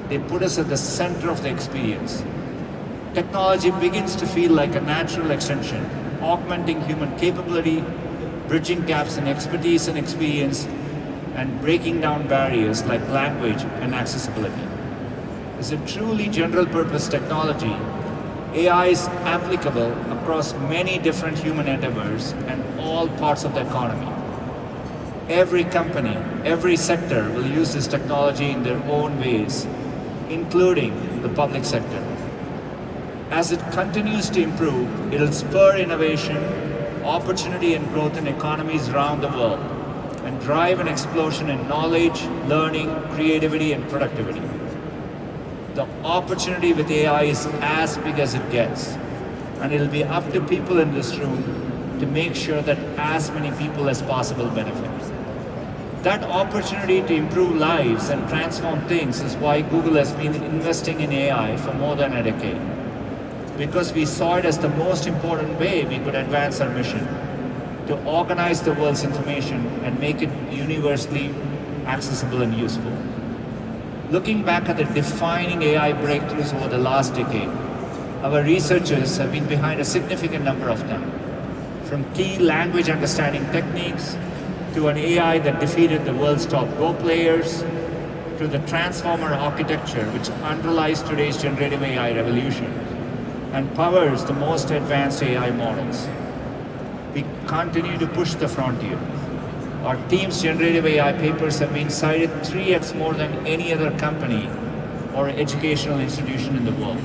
They put us at the center of the experience. Technology begins to feel like a natural extension, augmenting human capability, bridging gaps in expertise and experience, and breaking down barriers like language and accessibility. As a truly general-purpose technology, AI is applicable across many different human endeavors and all parts of the economy. Every company, every sector will use this technology in their own ways, including the public sector. As it continues to improve, it will spur innovation, opportunity and growth in economies around the world, and drive an explosion in knowledge, learning, creativity, and productivity. The opportunity with AI is as big as it gets, and it'll be up to people in this room to make sure that as many people as possible benefit. That opportunity to improve lives and transform things is why Google has been investing in AI for more than a decade. Because we saw it as the most important way we could advance our mission, to organize the world's information and make it universally accessible and useful. Looking back at the defining AI breakthroughs over the last decade, our researchers have been behind a significant number of them. From key language understanding techniques, to an AI that defeated the world's top Go players, to the transformer architecture which underlies today's generative AI revolution and powers the most advanced AI models. We continue to push the frontier. Our team's generative AI papers have been cited 3x more than any other company or educational institution in the world.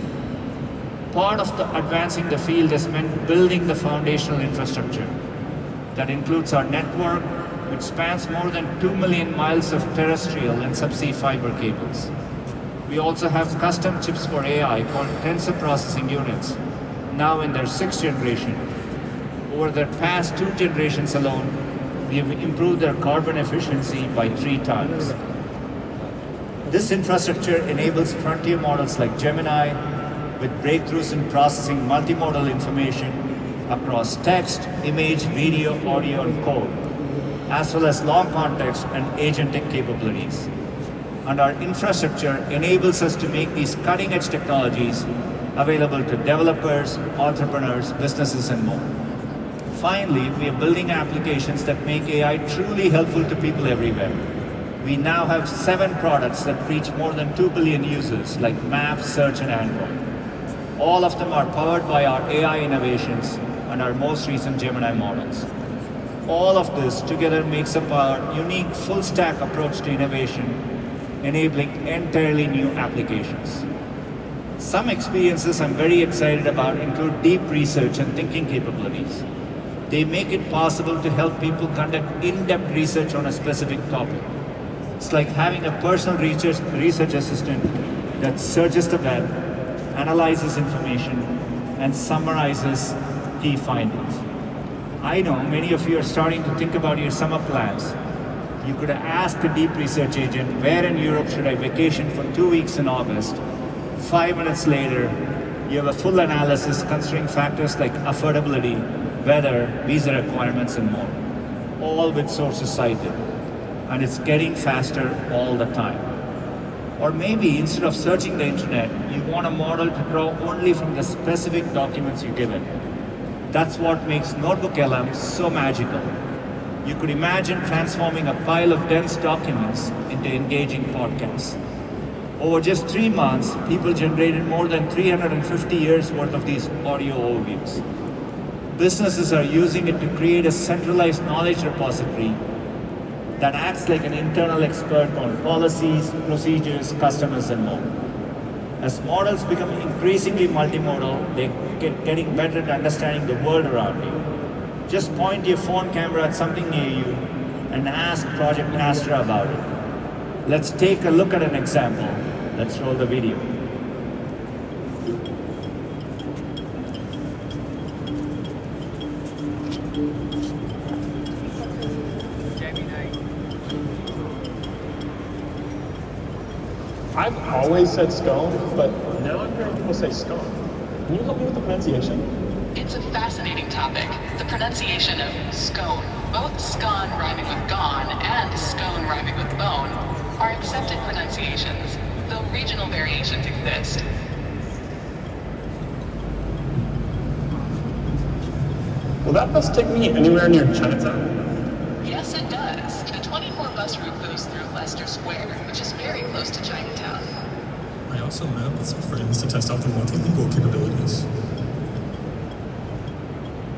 Part of advancing the field has meant building the foundational infrastructure. That includes our network, which spans more than 2 million miles of terrestrial and subsea fiber cables. We also have custom chips for AI called tensor processing units, now in their 6th generation. Over the past 2 generations alone, we have improved their carbon efficiency by 3 times. This infrastructure enables frontier models like Gemini, with breakthroughs in processing multimodal information across text, image, video, audio, and code, as well as long context and agentic capabilities. And our infrastructure enables us to make these cutting-edge technologies available to developers, entrepreneurs, businesses, and more. Finally, we are building applications that make AI truly helpful to people everywhere. We now have 7 products that reach more than 2 billion users, like Maps, Search, and Android. All of them are powered by our AI innovations and our most recent Gemini models. All of this together makes up our unique full-stack approach to innovation, enabling entirely new applications. Some experiences I'm very excited about include deep research and thinking capabilities. They make it possible to help people conduct in-depth research on a specific topic. It's like having a personal research assistant that searches the web, analyzes information, and summarizes key findings. I know many of you are starting to think about your summer plans. You could ask a deep research agent, where in Europe should I vacation for 2 weeks in August? 5 minutes later, you have a full analysis considering factors like affordability, weather, visa requirements, and more, all with sources cited. And it's getting faster all the time. Or maybe instead of searching the internet, you want a model to draw only from the specific documents you're given. That's what makes Notebook LM so magical. You could imagine transforming a pile of dense documents into engaging podcasts. Over just 3 months, people generated more than 350 years worth of these audio overviews. Businesses are using it to create a centralized knowledge repository that acts like an internal expert on policies, procedures, customers, and more. As models become increasingly multimodal, they're getting better at understanding the world around you. Just point your phone camera at something near you and ask Project Astra about it. Let's take a look at an example. Let's roll the video. I've always said scone, but now I'm hearing people say scone. Can you help me with the pronunciation? It's a fascinating topic, the pronunciation of scone. Both scone rhyming with gone and scone rhyming with bone are accepted pronunciations, though regional regional variations exist. Will that bus take me anywhere near Chinatown? Yes, it does. The 24 bus route goes through Leicester Square, which is very close to Chinatown. I also met with some friends to test out the multilingual capabilities.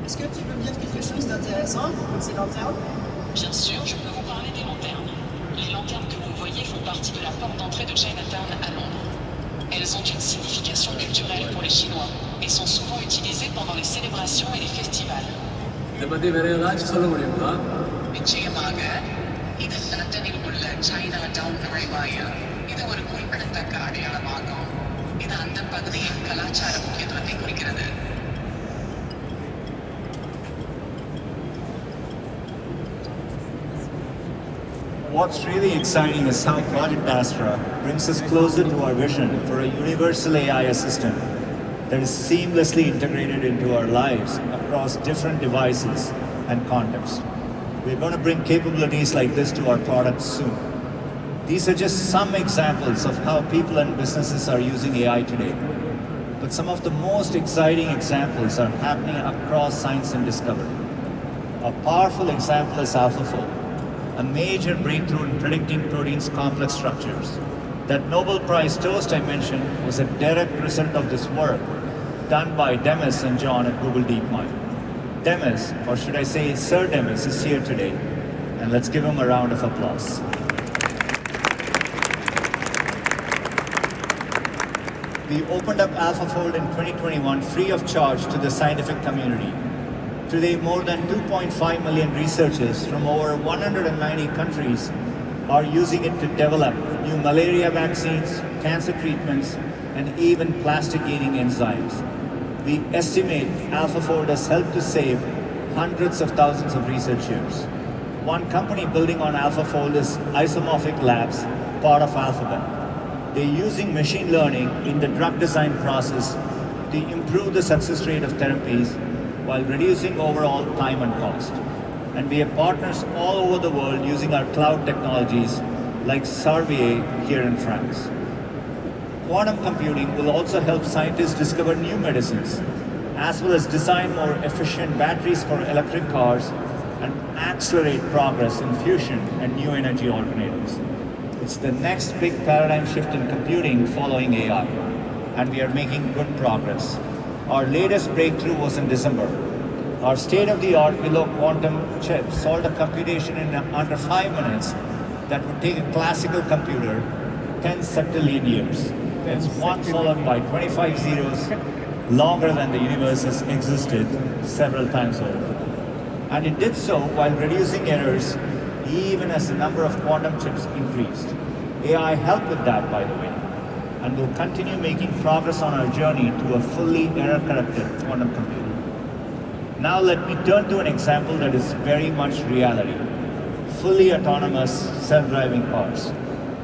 Est-ce que tu peux me dire quelque chose d'intéressant comme ces lanternes? Bien sûr, je peux vous parler des lanternes. Les lanternes que vous voyez font partie de la porte d'entrée de Chinatown à Londres. Elles ont une signification culturelle pour les Chinois et sont souvent utilisées pendant les célébrations et les festivals. நிச்சயமாக இது லண்டனில் உள்ள China down நுழைவாய இது ஒரு குறிப்பிடத்தக்க அடையாளமாகும் இது அந்த பகுதியின் கலாச்சார முக்கியத்துவத்தை குறிக்கிறது. What's really exciting is how Project Astra brings us closer to our vision for a universal AI assistant that is seamlessly integrated into our lives across different devices and contexts. We're going to bring capabilities like this to our products soon. These are just some examples of how people and businesses are using AI today. But some of the most exciting examples are happening across science and discovery. A powerful example is AlphaFold, a major breakthrough in predicting proteins' complex structures. That Nobel Prize toast I mentioned was a direct result of this work done by Demis and John at Google DeepMind. Demis, or should I say Sir Demis, is here today, and let's give him a round of applause. We opened up AlphaFold in 2021 free of charge to the scientific community. Today, more than 2.5 million researchers from over 190 countries are using it to develop new malaria vaccines, cancer treatments, and even plastic-eating enzymes. We estimate AlphaFold has helped to save hundreds of thousands of research years. One company building on AlphaFold is Isomorphic Labs, part of Alphabet. They're using machine learning in the drug design process to improve the success rate of therapies while reducing overall time and cost. And we have partners all over the world using our cloud technologies like Servier here in France. Quantum computing will also help scientists discover new medicines, as well as design more efficient batteries for electric cars and accelerate progress in fusion and new energy alternatives. It's the next big paradigm shift in computing following AI, and we are making good progress. Our latest breakthrough was in December. Our state-of-the-art Willow quantum chip solved a computation in under 5 minutes that would take a classical computer 10 septillion years. That's one followed by 25 zeros, longer than the universe has existed several times over. And it did so while reducing errors even as the number of quantum chips increased. AI helped with that, by the way, and will continue making progress on our journey to a fully error-corrected quantum computer. Now let me turn to an example that is very much reality. Fully autonomous self-driving cars.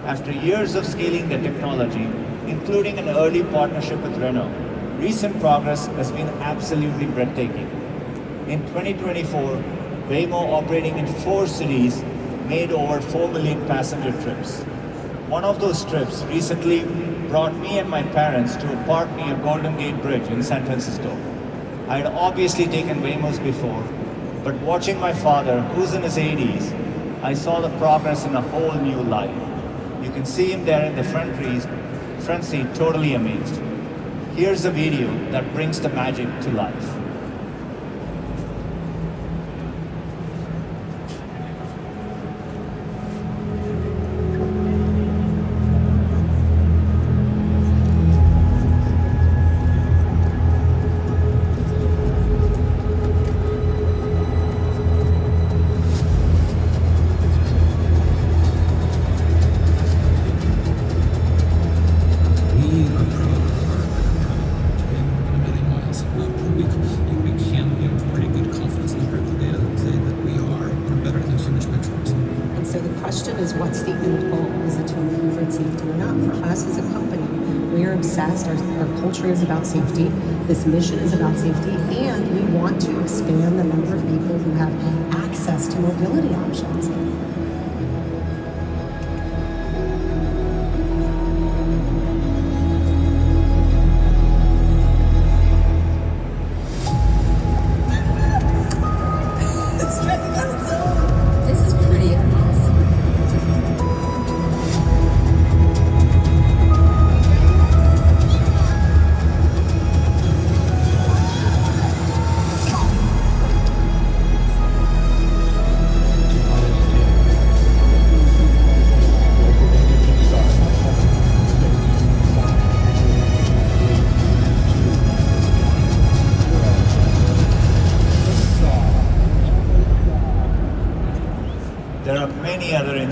After years of scaling the technology, including an early partnership with Renault, recent progress has been absolutely breathtaking. In 2024, Waymo operating in 4 cities made over 4 million passenger trips. One of those trips recently brought me and my parents to a park near Golden Gate Bridge in San Francisco. I had obviously taken Waymos before, but watching my father, who's in his 80s, I saw the progress in a whole new light. You can see him there in the front seat, totally amazed. Here's a video that brings the magic to life. What's the end goal? Is it to improve road safety or not? For us as a company, we are obsessed. Our culture is about safety. This mission is about safety. And we want to expand the number of people who have access to mobility options.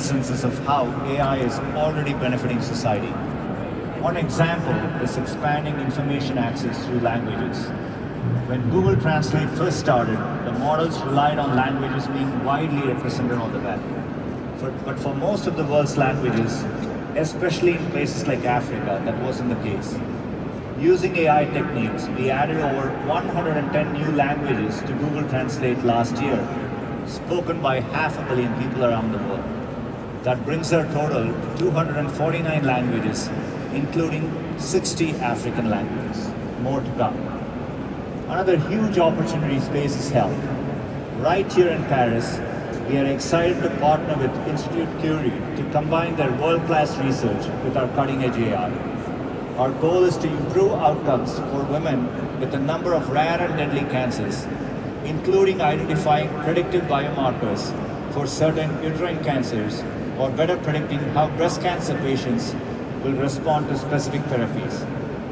instances of how AI is already benefiting society. One example is expanding information access through languages. When Google Translate first started, the models relied on languages being widely represented on the web. But for most of the world's languages, especially in places like Africa, that wasn't the case. Using AI techniques, we added over 110 new languages to Google Translate last year, spoken by 500 million people around the world. That brings our total to 249 languages, including 60 African languages. More to come. Another huge opportunity space is health. Right here in Paris, we are excited to partner with Institute Curie to combine their world-class research with our cutting-edge AI. Our goal is to improve outcomes for women with a number of rare and deadly cancers, including identifying predictive biomarkers for certain uterine cancers or better predicting how breast cancer patients will respond to specific therapies.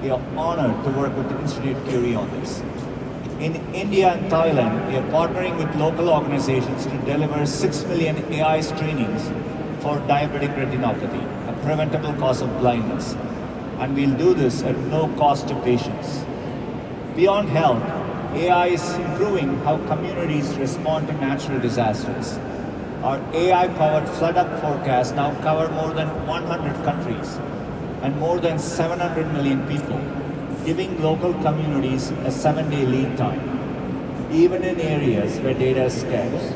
We are honored to work with the Institute Curie on this. In India and Thailand, we are partnering with local organizations to deliver 6 million AI screenings for diabetic retinopathy, a preventable cause of blindness. And we'll do this at no cost to patients. Beyond health, AI is improving how communities respond to natural disasters. Our AI-powered flood-up forecasts now cover more than 100 countries and more than 700 million people, giving local communities a 7-day lead time, even in areas where data is scarce.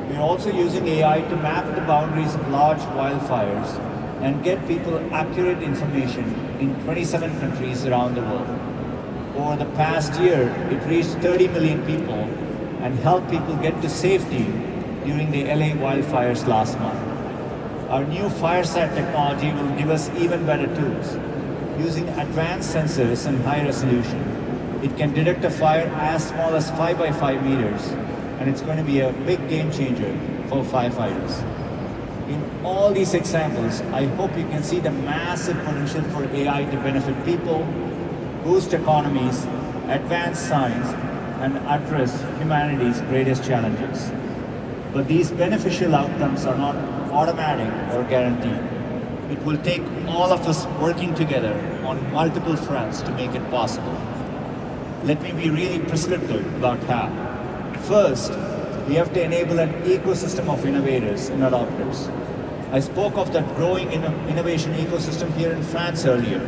We're also using AI to map the boundaries of large wildfires and get people accurate information in 27 countries around the world. Over the past year, it reached 30 million people and helped people get to safety during the LA wildfires last month. Our new FireSat technology will give us even better tools. Using advanced sensors and high resolution, it can detect a fire as small as 5 by 5 meters, and it's going to be a big game changer for firefighters. In all these examples, I hope you can see the massive potential for AI to benefit people, boost economies, advance science, and address humanity's greatest challenges. But these beneficial outcomes are not automatic or guaranteed. It will take all of us working together on multiple fronts to make it possible. Let me be really prescriptive about how. First, we have to enable an ecosystem of innovators and adopters. I spoke of that growing innovation ecosystem here in France earlier.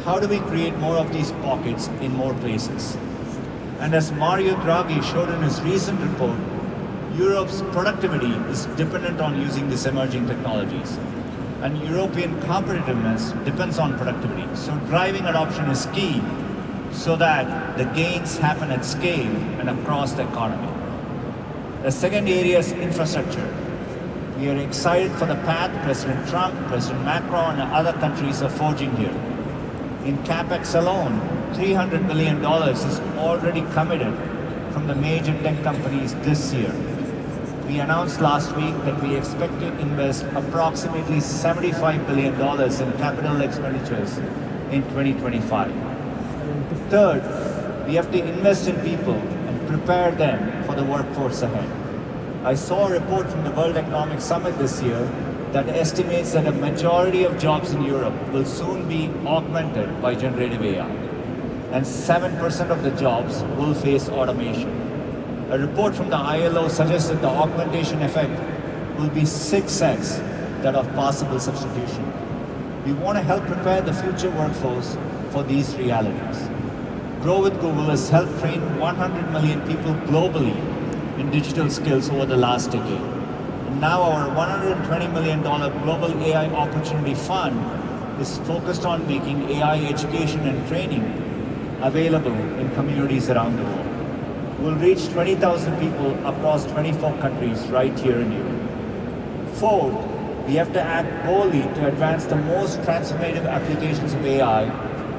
How do we create more of these pockets in more places? And as Mario Draghi showed in his recent report, Europe's productivity is dependent on using these emerging technologies. And European competitiveness depends on productivity. So driving adoption is key so that the gains happen at scale and across the economy. The second area is infrastructure. We are excited for the path President Trump, President Macron, and other countries are forging here. In CapEx alone, $300 million is already committed from the major tech companies this year. We announced last week that we expect to invest approximately $75 billion in capital expenditures in 2025. Third, we have to invest in people and prepare them for the workforce ahead. I saw a report from the World Economic Summit this year that estimates that a majority of jobs in Europe will soon be augmented by generative AI, and 7% of the jobs will face automation. A report from the ILO suggests that the augmentation effect will be 6x that of possible substitution. We want to help prepare the future workforce for these realities. Grow with Google has helped train 100 million people globally in digital skills over the last decade. And now our $120 million Global AI Opportunity Fund is focused on making AI education and training available in communities around the world. We'll reach 20,000 people across 24 countries right here in Europe. Fourth, we have to act boldly to advance the most transformative applications of AI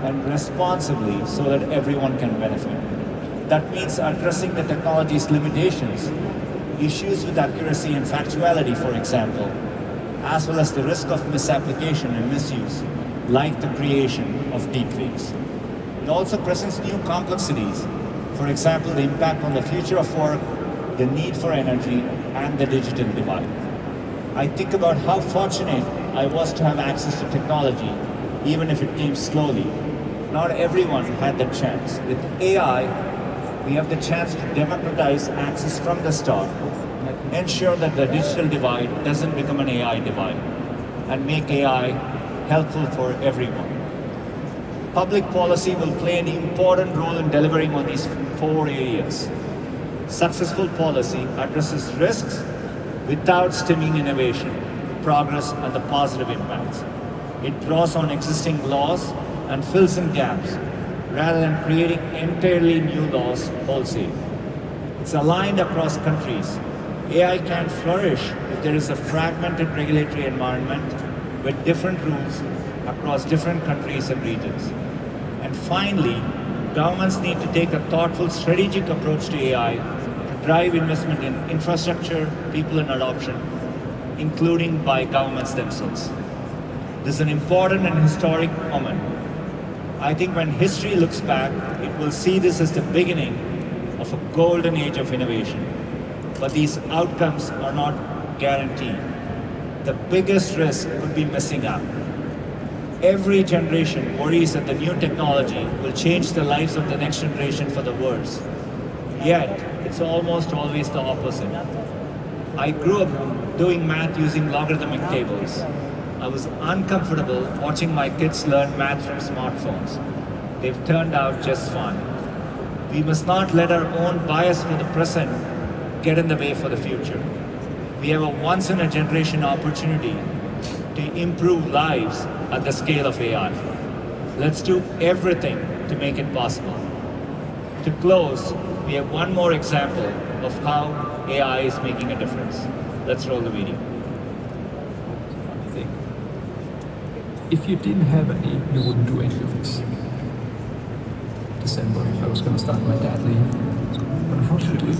and responsibly so that everyone can benefit. That means addressing the technology's limitations, issues with accuracy and factuality, for example, as well as the risk of misapplication and misuse, like the creation of deepfakes. It also presents new complexities, for example, the impact on the future of work, the need for energy, and the digital divide. I think about how fortunate I was to have access to technology, even if it came slowly. Not everyone had that chance. With AI, we have the chance to democratize access from the start, ensure that the digital divide doesn't become an AI divide, and make AI helpful for everyone. Public policy will play an important role in delivering on these 4 areas. Successful policy addresses risks without stemming innovation, progress, and the positive impacts. It draws on existing laws and fills in gaps rather than creating entirely new laws wholesale. It's aligned across countries. AI can flourish if there is a fragmented regulatory environment with different rules across different countries and regions. And finally, governments need to take a thoughtful, strategic approach to AI to drive investment in infrastructure, people, and adoption, including by governments themselves. This is an important and historic moment. I think when history looks back, it will see this as the beginning of a golden age of innovation. But these outcomes are not guaranteed. The biggest risk could be missing out. Every generation worries that the new technology will change the lives of the next generation for the worse. Yet, it's almost always the opposite. I grew up doing math using logarithmic tables. I was uncomfortable watching my kids learn math from smartphones. They've turned out just fine. We must not let our own bias for the present get in the way for the future. We have a once-in-a-generation opportunity to improve lives at the scale of AI. Let's do everything to make it possible. To close, we have one more example of how AI is making a difference. Let's roll the video. Funny thing. If you didn't have any, you wouldn't do any of this. December, I was going to start my dad leave, but unfortunately,